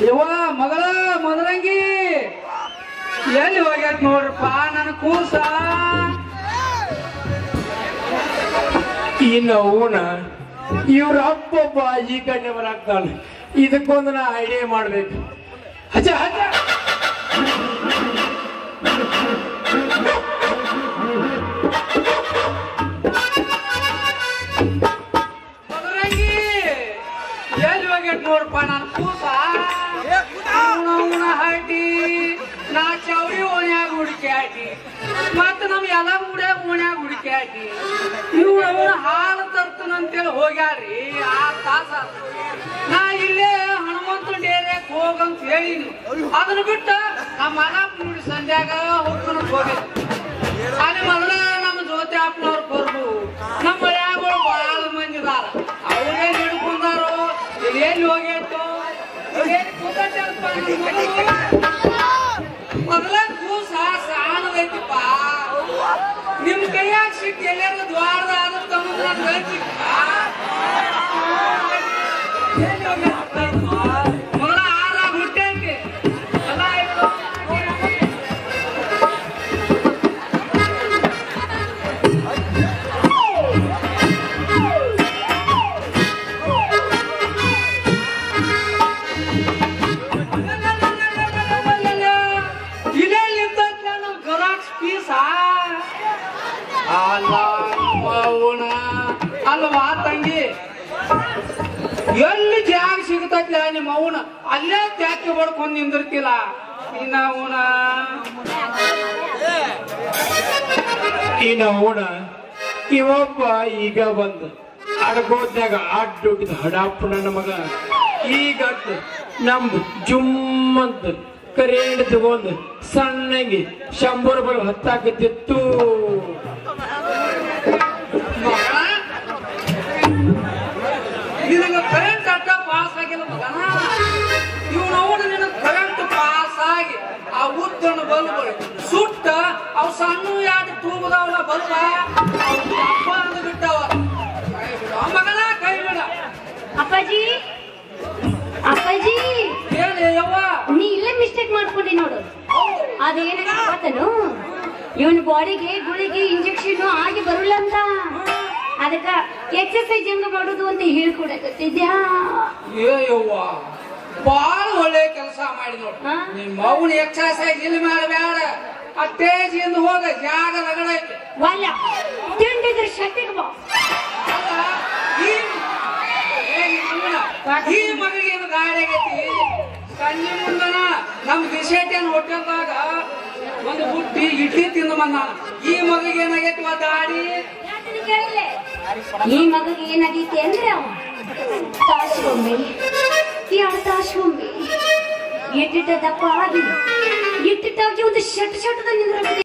ಯವ್ವ ಮಗಳ ಮದರಂಗಿ ಎಲ್ಲಿ ಹೋಗ್ಯಾತ್ ನೋಡ್ರಪ್ಪ ನನ್ನ ಕೂಸ. ಇನ್ನು ಅವನ ಇವ್ರ ಅಪ್ಪೊಬ್ಬ ಈ ಕಡೆ ಬರಾಕ್ತಾನೆ. ಇದಕ್ಕೊಂದು ನಾ ಐಡಿಯಾ ಮಾಡ್ಬೇಕು. ಹಚ್ಚ ಹಚ್ಚ ಮದರಂಗಿ ಎಲ್ಲಿ ಹೋಗ್ಯಾತ್ ನೋಡ್ರಪ್ಪ ನನ್ನ ಕೂಸ. ಹಾಟಿ ನಾ ಚೌರಿ ಓಣ್ಯಾಗ ಹುಡುಕ್ಯಾಟಿ ಮತ್ತ ನಮ್ ಎಲ್ಲ ಗುಡ್ಯಾಗ ಓಣ್ಯಾಗ ಹುಡುಕ್ಯಾಟಿ ಇವ್ರು ಅವನ ಹಾಲು ತರ್ತನಂತೇಳಿ ಹೋಗ್ಯಾರಿ. ಆ ತಾಸ ನಾ ಇಲ್ಲೇ ಹನುಮಂತ ಡೇರ್ಯಾಗ ಹೋಗಂತ ಹೇಳಿನಿ. ಅದನ್ನ ಬಿಟ್ಟ ನಮ್ಮ ಮಗ ನೋಡಿ ಸಂಧ್ಯಾಗ ಹೋಗ್ತಾನ ಹೋಗಿದ್ ಅಲ್ಲಿ ಮೊದಲ ನಮ್ಮ ಜೋತಿ ಅಪ್ಪನವ್ರು ಬರ್ದು ನಮ್ಮ ಮಳ್ಯಾಗಳು ಬಾಳ ಮಂದಿ ಇದಾರ. ಅವ್ರೇ ಹಿಡ್ಕೊಂಡಾರು ಎಲ್ಲಿ ಹೋಗ್ಯಾಯ್ತು ಮೊದಲ ಕೂಸ ಸಾಣದೈತಿಪ್ಪ. ನಿಮ್ ಕೈಯಾಗ ಸಿಕ್ಕ ಎಲ್ಲಾರು ದ್ವಾರದ ಆದ್ರೂ ತಮ್ಮ ಮೊದಲ ಆರಾಗ ಹುಟ್ಟೈತಿ ಎಲ್ಲ ಆಯ್ತು. ಅಲ್ವಾ ತಂಗಿ ಎಲ್ಲಿ ಜಾಗ ಸಿಗತೈತಿ ನಿಮ್ಮ ಅವನ ಅಲ್ಲೇ ತ್ಯಾಕಿ ಬಡ್ಕೊಂಡ್ ನಿಂದಿರ್ತಿಲ್ಲ. ಇನ್ನ ಇವೊಬ್ಬ ಈಗ ಬಂದ ಅಡ್ಗೋದ್ನಾಗ ಅಡ್ಡುಗಿದ ಹಡಾಪ ನನ್ನ ಮಗ. ಈಗ ನಮ್ದು ಜುಮ್ಮಂತ ಕರೆಂಟ್ ತಗೊಂಡು ಸಣ್ಣಗೆ 100 ರೂಪಾಯಿ ಹತ್ತಾಕತ್ತಿತ್ತು. ಕರೆಂಟ್ ಅಡ್ಡ ಪಾಸ್ ಆಗಿಲ್ಲ ಮಗನ. ಇವ್ ನೋಡಿ ನಿನ್ನ ಕರೆಂಟ್ ಪಾಸ್ ಆಗಿ ಆ ಉದ್ದನ ಬಲ್ಬಗಳು ಸುಟ್ಟ ಅವ್ ಸಣ್ಣ ಎರಡು ತೂಗದವಲ್ಲ ಬಲ್ಬ ಅಪ್ಪ ಅಂದು ಬಿಟ್ಟವ. ಮಗನ ಕೈ ಬಿಡ. ಅಪ್ಪಾಜಿ ಅಪ್ಪಾಜಿ ಹೇಳಿ ಯವ್ವ. ಅದೇನಕ್ಕೆ ಗೊತ್ತನು ಇವನ್ ಬಾಡಿಗೆ ಗುಳಿಗೆ ಇಂಜೆಕ್ಷನ್ ಆಗಿ ಬರಲ್ಲ ಅಂತ ಅದಕ್ಕ ಎಕ್ಸರ್ಸೈಸ್ ಹೆಂಗ ಮಾಡುದು ಅಂತ ಹೇಳ್ಕೊಡಕತ್ತಿದ್ಯಾ ಏಯವ್ವ ಬಾಳ ಒಳ್ಳೆ ಕೆಲಸ ಮಾಡಿ ನೋಡಿ ನಿಮ್ ಮೌನ ಎಕ್ಸರ್ಸೈಸ್ ಇಲ್ಲಿ ಮೇಲೆ ಬೇಡ ಆ ತೇಜಿಯಿಂದ ಹೋಗ ಜಾಗ ರಗಡೈತೆ ವಲ್ಲ ತಿಂಡಿದ್ರ ಶಕ್ತಿಗೆ ಬಾ ಈ ಮಗಗೇನು ಗಾಡಿ ಆಗೈತಿ ಸಂಜೆ ಮುಂದನ ನಮ್ ದಿಶೆಟೇನ್ ಹೋಟೆಲ್ದಾಗ ಒಂದು ಬುಟ್ಟಿ ಇಡ್ಲಿ ತಿಂದು ಬಂದ ಈ ಮಗಗೆ ಏನಾಗೈತಿ ಗಾಡಿ ಈ ಮಗಗೆ ಏನಾಗೈತಿ ಅಂದ್ರೆ ತಾಸ್ಗೊಮ್ಮೆ 2 ತಾಸ್ಗೊಮ್ಮೆ ಎಟ್ಟಿಟ್ಟ ದಪ್ಪ ಆಗಿ ಎಟ್ಟಿಟ್ಟಾಗಿ ಒಂದು ಶಟ್ ಶಟದ ನಿಂದ್ರ